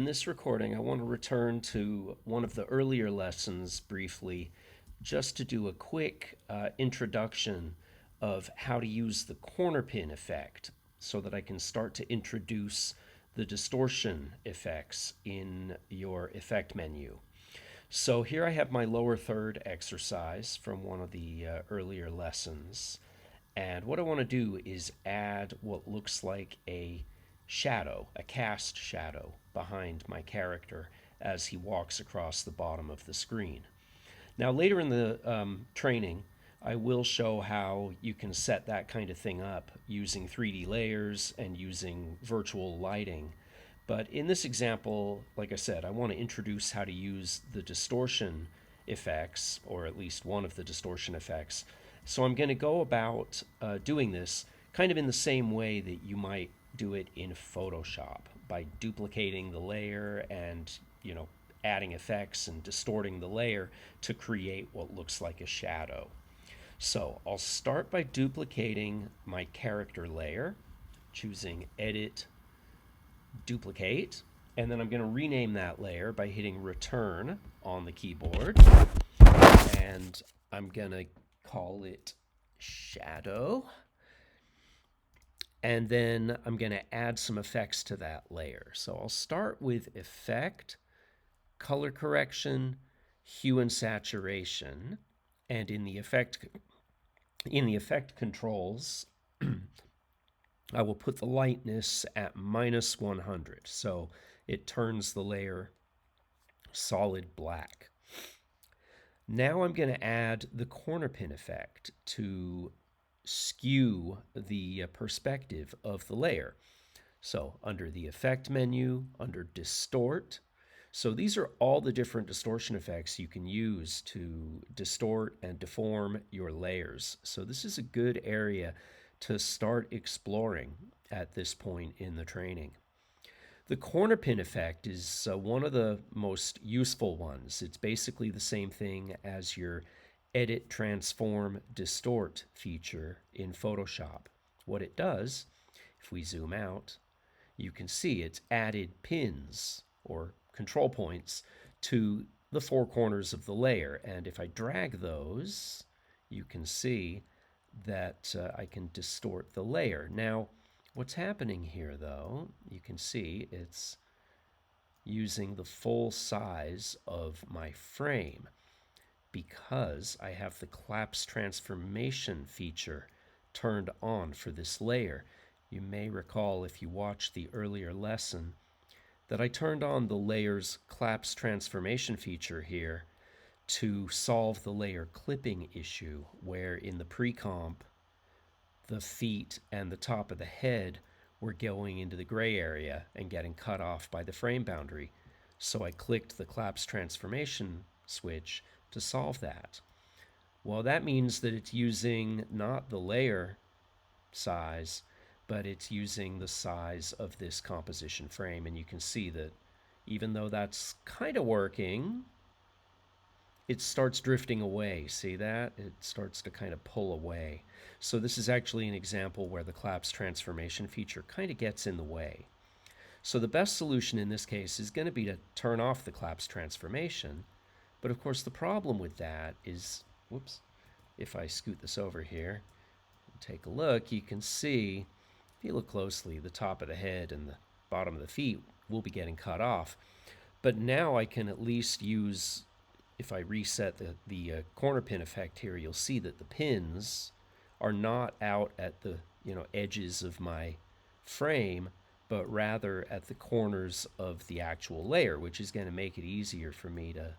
In this recording, I want to return to one of the earlier lessons briefly, just to do a quick introduction of how to use the corner pin effect so that I can start to introduce the distortion effects in your effect menu. So here I have my lower third exercise from one of the earlier lessons. And what I want to do is add what looks like a shadow, a cast shadow, behind my character as he walks across the bottom of the screen. Now, later in the training, I will show how you can set that kind of thing up using 3D layers and using virtual lighting. But in this example, like I said, I want to introduce how to use the distortion effects, or at least one of the distortion effects. So I'm going to go about doing this kind of in the same way that you might do it in Photoshop, by duplicating the layer and, adding effects and distorting the layer to create what looks like a shadow. So I'll start by duplicating my character layer, choosing Edit, Duplicate, and then I'm going to rename that layer by hitting Return on the keyboard, and I'm going to call it Shadow. And then I'm going to add some effects to that layer. So I'll start with Effect, Color Correction, Hue and Saturation, and in the effect controls, I will put the lightness at -100, so it turns the layer solid black. Now I'm going to add the corner pin effect to skew the perspective of the layer. So under the Effect menu, under Distort, so these are all the different distortion effects you can use to distort and deform your layers. So this is a good area to start exploring at this point in the training. The corner pin effect is one of the most useful ones. It's basically the same thing as your Edit, Transform, Distort feature in Photoshop. What it does, if we zoom out, you can see it's added pins or control points to the four corners of the layer. And if I drag those, you can see that I can distort the layer. Now, what's happening here, though, you can see it's using the full size of my frame because I have the collapse transformation feature turned on for this layer. You may recall, if you watched the earlier lesson, that I turned on the layer's collapse transformation feature here to solve the layer clipping issue, where in the pre-comp, the feet and the top of the head were going into the gray area and getting cut off by the frame boundary. So I clicked the collapse transformation switch to solve that. Well, that means that it's using not the layer size, but it's using the size of this composition frame. And you can see that even though that's kind of working, it starts drifting away. See that? It starts to kind of pull away. So this is actually an example where the collapse transformation feature kind of gets in the way. So the best solution in this case is going to be to turn off the collapse transformation. But of course the problem with that is, whoops, if I scoot this over here and take a look, you can see, if you look closely, the top of the head and the bottom of the feet will be getting cut off. But now I can at least use, if I reset the corner pin effect here, you'll see that the pins are not out at the edges of my frame, but rather at the corners of the actual layer, which is going to make it easier for me to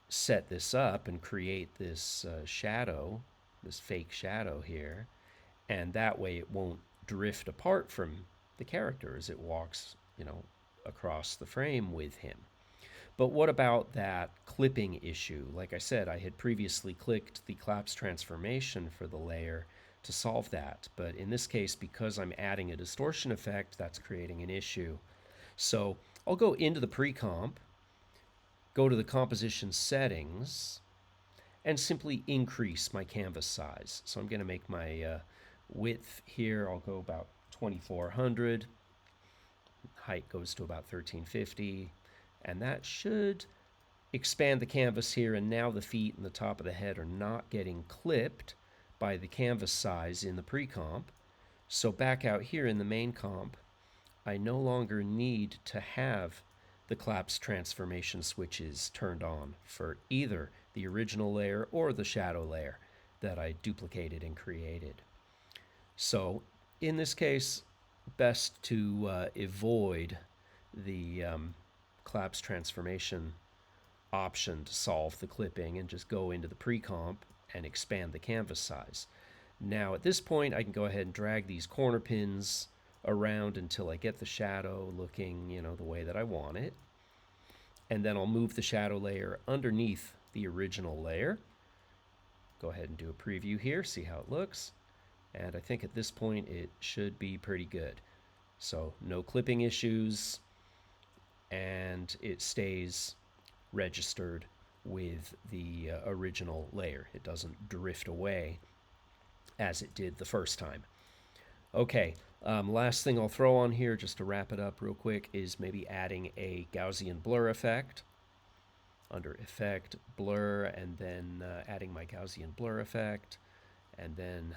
set this up and create this shadow, this fake shadow here, and that way it won't drift apart from the character as it walks across the frame with him. But what about that clipping issue? Like I said, I had previously clicked the collapse transformation for the layer to solve that. But in this case, because I'm adding a distortion effect, that's creating an issue. So I'll go into the pre-comp, go to the composition settings, and simply increase my canvas size. So I'm going to make my width here, I'll go about 2400. height goes to about 1350, and that should expand the canvas here, and now the feet and the top of the head are not getting clipped by the canvas size in the pre-comp. So back out here in the main comp, I no longer need to have the collapse transformation switches turned on for either the original layer or the shadow layer that I duplicated and created. So in this case, best to avoid the collapse transformation option to solve the clipping and just go into the pre-comp and expand the canvas size. Now at this point I can go ahead and drag these corner pins around until I get the shadow looking, the way that I want it. And then I'll move the shadow layer underneath the original layer. Go ahead and do a preview here, see how it looks. And I think at this point it should be pretty good. So no clipping issues, and it stays registered with the original layer. It doesn't drift away as it did the first time. Okay, last thing I'll throw on here just to wrap it up real quick is maybe adding a Gaussian blur effect. Under Effect, Blur, and then adding my Gaussian blur effect, and then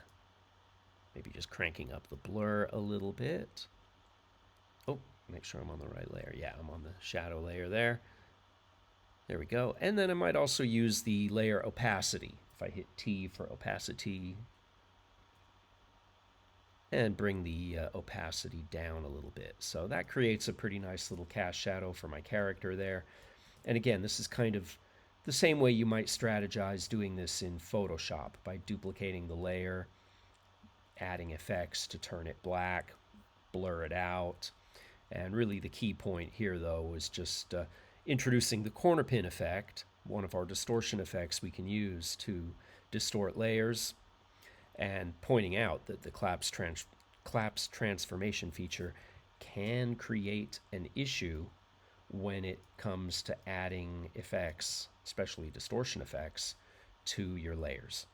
maybe just cranking up the blur a little bit. Oh, make sure I'm on the right layer. Yeah, I'm on the shadow layer there. There we go. And then I might also use the layer opacity. If I hit T for opacity, and bring the opacity down a little bit. So that creates a pretty nice little cast shadow for my character there. And again, this is kind of the same way you might strategize doing this in Photoshop, by duplicating the layer, adding effects to turn it black, blur it out. And really the key point here, though, is just introducing the corner pin effect, one of our distortion effects we can use to distort layers, and pointing out that the collapse transformation feature can create an issue when it comes to adding effects, especially distortion effects, to your layers.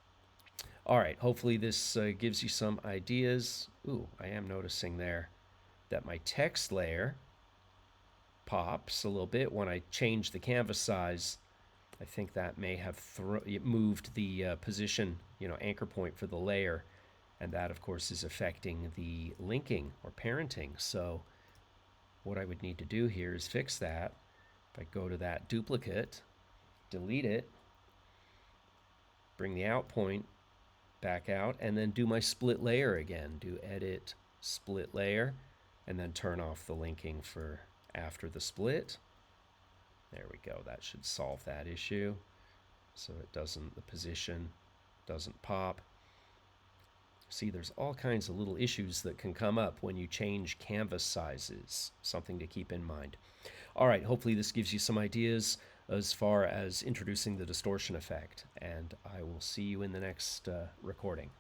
All right, hopefully this gives you some ideas. Ooh, I am noticing there that my text layer pops a little bit when I change the canvas size. I think that may have moved the position, anchor point for the layer, and that of course is affecting the linking or parenting. So what I would need to do here is fix that. If I go to that duplicate, delete it, bring the out point back out, and then do my split layer again. Do Edit, Split Layer, and then turn off the linking for after the split. There we go. That should solve that issue. So the position doesn't pop. See, there's all kinds of little issues that can come up when you change canvas sizes. Something to keep in mind. All right, hopefully this gives you some ideas as far as introducing the distortion effect, and I will see you in the next recording.